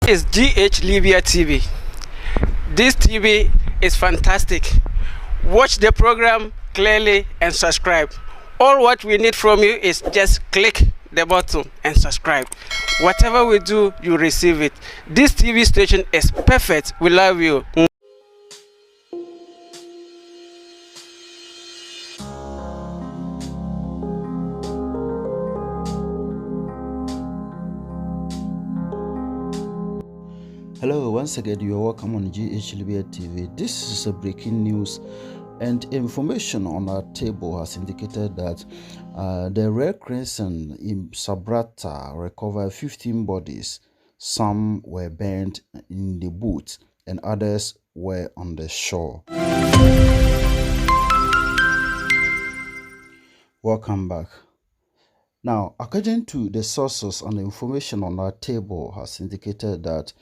Is GH Libya TV. This TV is fantastic. Watch the program clearly and subscribe. All what we need from you is just click the button and subscribe. Whatever we do, you receive it. This TV station is perfect. We love you. Hello, once again, you are welcome on GH Libya TV. This is a breaking news, and information on our table has indicated that the Red Crescent in Sabratha recovered 15 bodies. Some were burned in the boat, and others were on the shore. Welcome back. Now, according to the sources and the information on our table has indicated that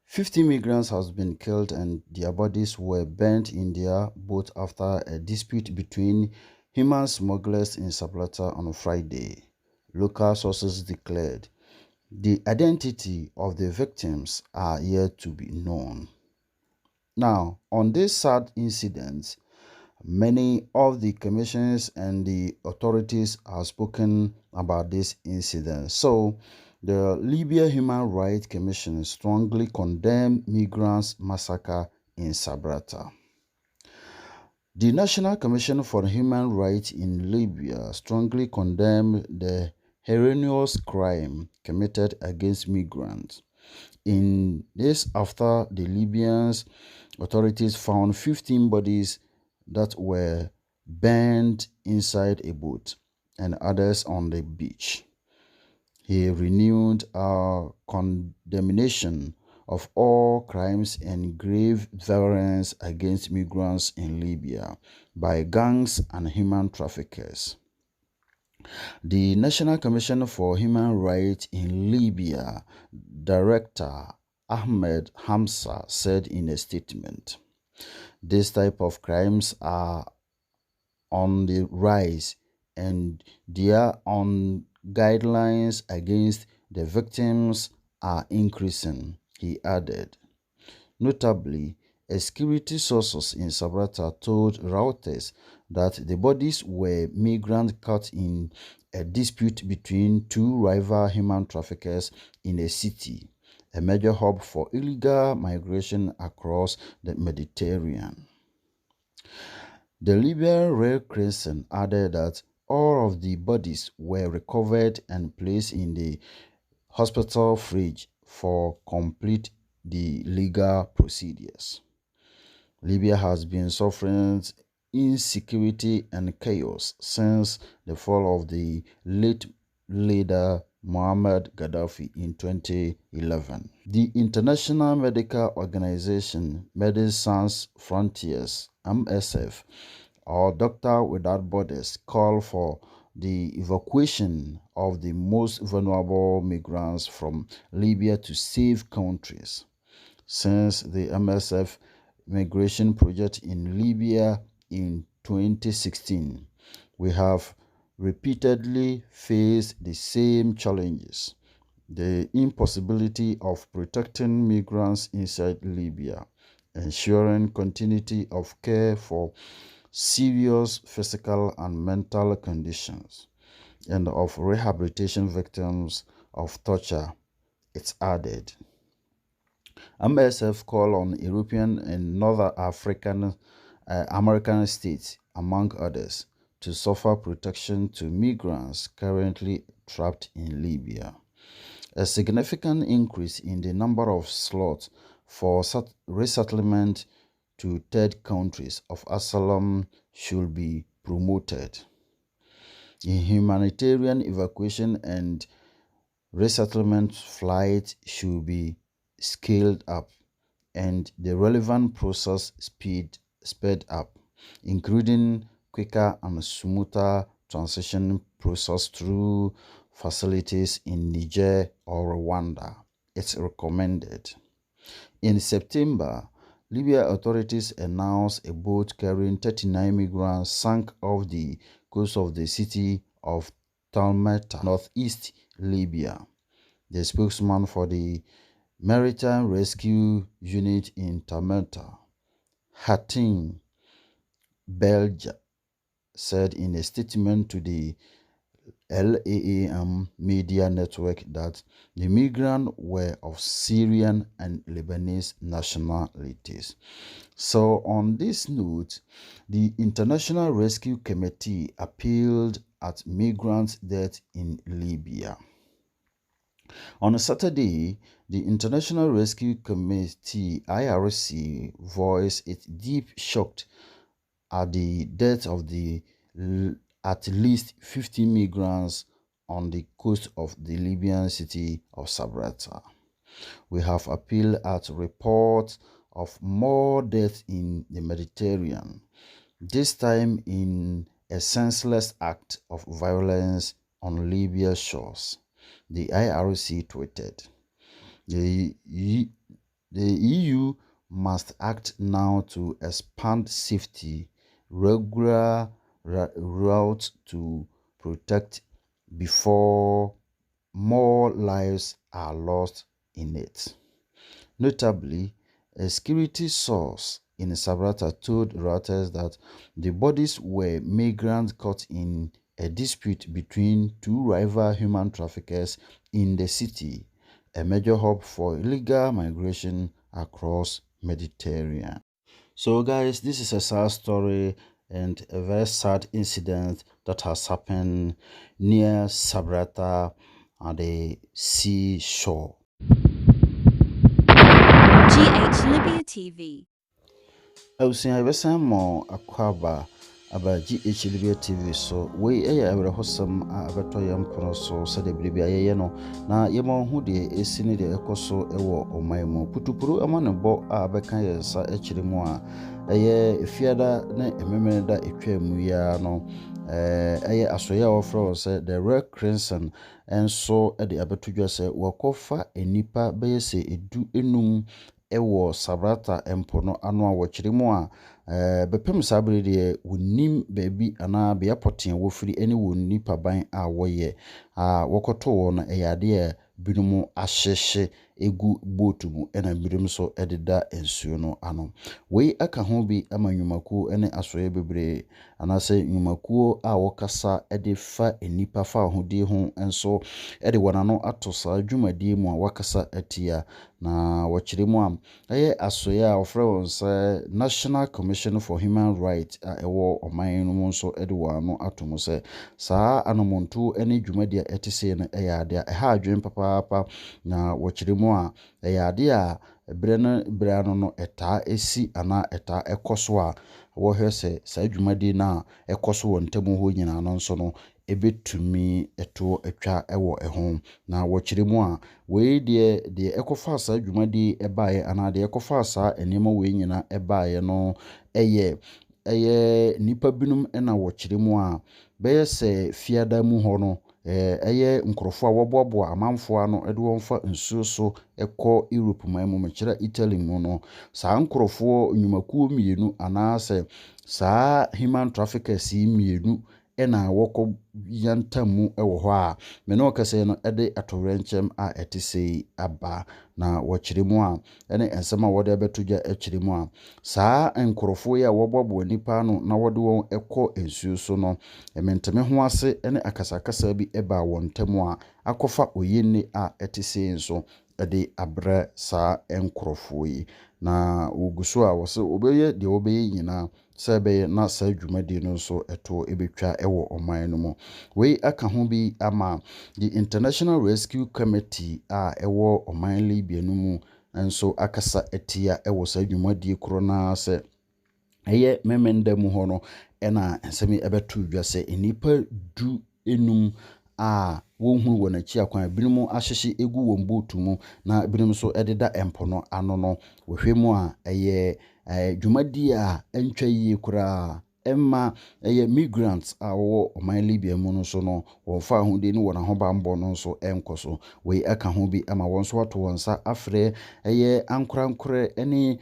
50 migrants has been killed and their bodies were burnt in their boat after a dispute between human smugglers in Sabratha on Friday, local sources declared. The identity of the victims are yet to be known. Now, on this sad incident, many of the commissioners and the authorities have spoken about this incident. So, the Libya Human Rights Commission strongly condemned migrants' massacre in Sabratha. The National Commission for Human Rights in Libya strongly condemned the heinous crime committed against migrants. In this, after the Libyan authorities found 15 bodies that were burned inside a boat and others on the beach. He renewed our condemnation of all crimes and grave violence against migrants in Libya by gangs and human traffickers. The National Commission for Human Rights in Libya Director Ahmed Hamza said in a statement, "This type of crimes are on the rise and their own guidelines against the victims are increasing," he added. Notably, a security sources in Sabratha told Reuters that the bodies were migrants caught in a dispute between two rival human traffickers in a city, a major hub for illegal migration across the Mediterranean. The Libyan Red Crescent added that all of the bodies were recovered and placed in the hospital fridge for complete the legal procedures. Libya has been suffering insecurity and chaos since the fall of the late leader Muammar Gaddafi in 2011. The International Medical Organization Médecins Sans Frontières (MSF) or Doctors Without Borders call for the evacuation of the most vulnerable migrants from Libya to safe countries. Since the MSF migration project in Libya in 2016, we have repeatedly faced the same challenges: the impossibility of protecting migrants inside Libya, ensuring continuity of care for serious physical and mental conditions, and of rehabilitation victims of torture, it's added. MSF call on European and North African American states, among others, to offer protection to migrants currently trapped in Libya. A significant increase in the number of slots for resettlement to third countries of asylum should be promoted. Humanitarian evacuation and resettlement flights should be scaled up and the relevant process sped up, including quicker and smoother transition process through facilities in Niger or Rwanda. It's recommended. In September, Libya authorities announced a boat carrying 39 migrants sank off the coast of the city of Talmeta, northeast Libya. The spokesman for the Maritime Rescue Unit in Tamenta, Hattin, Belgium, said in a statement to the LAAM media network that the migrants were of Syrian and Lebanese nationalities. So, on this note, the International Rescue Committee appealed at migrants' death in Libya. On a Saturday, the International Rescue Committee (IRC) voiced its deep shock at the death of at least 50 migrants on the coast of the Libyan city of Sabratha. We have appealed at reports of more deaths in the Mediterranean, this time in a senseless act of violence on Libya's shores, the IRC tweeted. The EU must act now to expand safety, regular routes to protect before more lives are lost in it. Notably, a security source in Sabratha told Reuters that the bodies were migrants caught in a dispute between two rival human traffickers in the city, a major hub for illegal migration across Mediterranean. So guys, this is a sad story and a very sad incident that has happened near Sabratha on the seashore. GH Libya TV. Ausia besan mo akwaba aba GH Libya TV so we eya abrahosam abeto yam pono so sade biribi ayeye no na yema hu de esini de ekoso ewo oman putupuru amane bo abeka yesa ekirimu a eye efiada na ememene da etwa mu ya no eye asoya ofro se the Red Crescent enso de abetudwa se wakofa enipa beyese edu enum ewo Sabratha empono ano a wɔkyeremu a bepem sabere de wonim baabi ana bea poten wofiri ene wonni paban a wɔyɛ a wɔkɔto wɔ no ɛyade binom ahyehye egu boat mu ena binom so ededa ensuo no ano wei aka ho bi ama nnwumakuo ene asoye bebre anase nnwumakuo a wɔkasa ede fa enipa fa ahodie ho enso ede wɔnano ato saa dwumadie mu a wakasa atia na wɔkyeremu a ɛyɛ asoye a ofre wonse National Commission for Human Rights a ɛwɔ ɔman no mu nso ede wɔano atom sɛ saa anomonto ene dwumadie etese no ɛyɛ ade a ɛha adwen papa na wɔkyeremu a ɛyɛ ade a brɛ no ɛtaa esi ana ɛtaa ɛkɔso a wɔhwɛ sɛ saa dwumadie na ɛkɔso wɔ ntamu ho nyina no nso no ebetumi eto atwa ɛwɔ ɛho na wɔkyeremu a wei de ɛkɔfa saa dwumadie ɛbae ana de ɛkɔfa saa enema wei nyina ɛbae no ɛyɛ nipa binum ɛna wɔkyeremu a bɛyɛ sɛ fiada mu hɔ no ɛyɛ nkrofo a wɔboaboa amanfo ano ɛde wɔn fa nsuo so ɛkɔ Europe man mu mekyerɛ Italy mu no saa nkrofo nnwumakuo mienu anaasɛ saa human traffickers mienu ɛna wɔkɔ yantamu ɛwɔ hɔ a me no kase no ɛde atorenkyem a ɛtese aba na wɔkyeremu a ɛne ensɛm a wɔde abɛtogya ɛkyeremu a saa nkrofo yi a wɔboaboa nipa no na wɔde wɔn ɛkɔ nsuo so no ementeme ho ase ɛne akasakasa bi ɛba wɔn ntamu a akɔfa oyenne a ɛtese nso ɛde abrɛ saa nkrofo yi na oguso a wɔse obeye de obeye nyina sɛbɛyɛ na saa dwumadie no nso ɛto ebetwa ɛwɔ ɔman no mu wei aka ho bi ama the International Rescue Committee a ɛwɔ ɔman Libya no mu nso akasa etia ɛwɔ saa dwumadie koro na sɛ ɛyɛ memenda mu hɔ no ɛna nsɛm ɛbɛto dwa sɛ enipa du enum a wɔnhu wɔ n'akyi akwan binom ahyehye egu wɔn boat mu na binom so ɛdeda empono ano no wɔhwɛ mu a ɛyɛ dwumadie a ɛntwa yie koraa ɛma ɛyɛ migrants a wɔwɔ ɔman Libya mu no so no wɔn fa ahode ne wɔn ahobambɔ no nso ɛnkɔ so wei aka ho bi ama wɔn so ato wɔn nsa afrɛ ɛyɛ ankorankore ɛne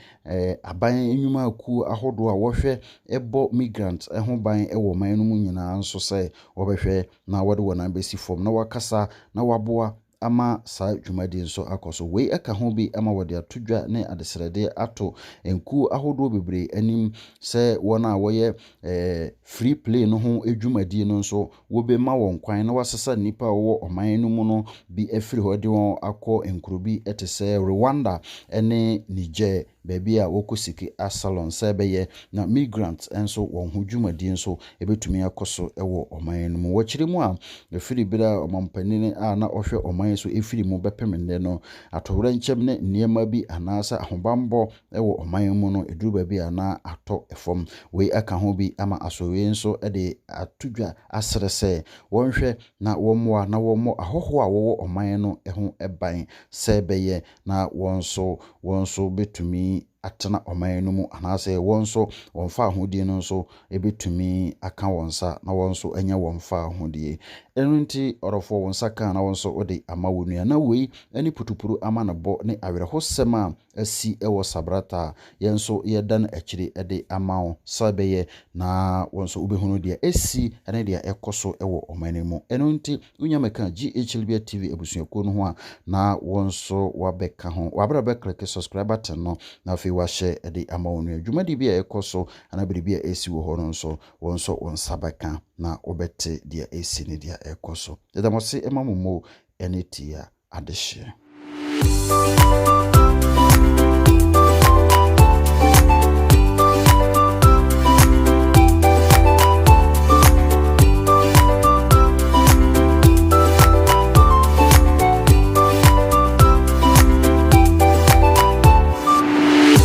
aban nnwumakuo ahodoɔ a wɔhwɛ ɛbɔ migrants ɛho ban ɛwɔ ɔman no mu nyinaa nso sɛ wɔbɛhwɛ na wɔde wɔn abɛsi fam na wakasa na waboa ama saa dwumadi nso akɔso wei aka ho bi ama wɔde atodwa ne adesrɛde ato enku ahodoɔ bebree anim sɛ wɔn a wɔyɛ free play no ho dwumadi no nso wɔbɛma wɔn kwan na wɔasesa nnipa a wɔwɔ ɔman no mu no bi afiri hɔ de wɔn akɔ nkuro bi te sɛ Rwanda ne Niger baabi a wɔkɔ siki asalon sɛ bɛyɛ na migrants nso wɔn ho dwumadi nso ebetumi akɔ so wɔ ɔman no mu wɔkyerɛ mu a efiri bira ɔmampanin a na ɔhwɛ ɔman so efiri mu bɛpem nnɛ no atɔwra nkyɛm ne nneɛma bi anaasɛ ahobambɔ wɔ ɔman mu no eduru baabi a na atɔ fam wei aka ho bi ama asɔwe nso de atodwa asrɛ sɛ wɔnhwɛ na wɔmmoa na wɔmmɔ ahɔho a wɔwɔ ɔman no ho ban sɛ bɛyɛ na wɔn nso betumi atena ɔman no mu anaasɛ wɔn nso wɔmfa ahodie no nso ebetumi aka wɔn nsa na wɔn nso anya wɔn fa ahodie ɛno nti ɔrɔfo wɔn nsa ka na wɔn nso wɔde ama wɔn nua na wei ani putupuru ama no bɔ ne awerɛhosɛm a asi wɔ Sabratha yɛn nso yɛda no akyiri de ama wɔn sɛ bɛyɛ na wɔn nso wobɛhunu deɛ asi ne deɛ ɛkɔ so wɔ ɔman no mu ɛno nti wonya mɛka GH TV abusuakuo no ho a na wɔn nso wabɛka ho wabra bɛklike subscribe button no na afei wahyɛ de ama wɔn nua dwumadi bi a ɛkɔ so ana biribi a ɛsi wɔ hɔ no nso wɔn nso wɔn nsa bɛka na wɔbɛte deɛ ɛsi ne deɛ ɛkɔ so dɛdɛmɔse ɛma mo mo ɛne tia adehyeɛ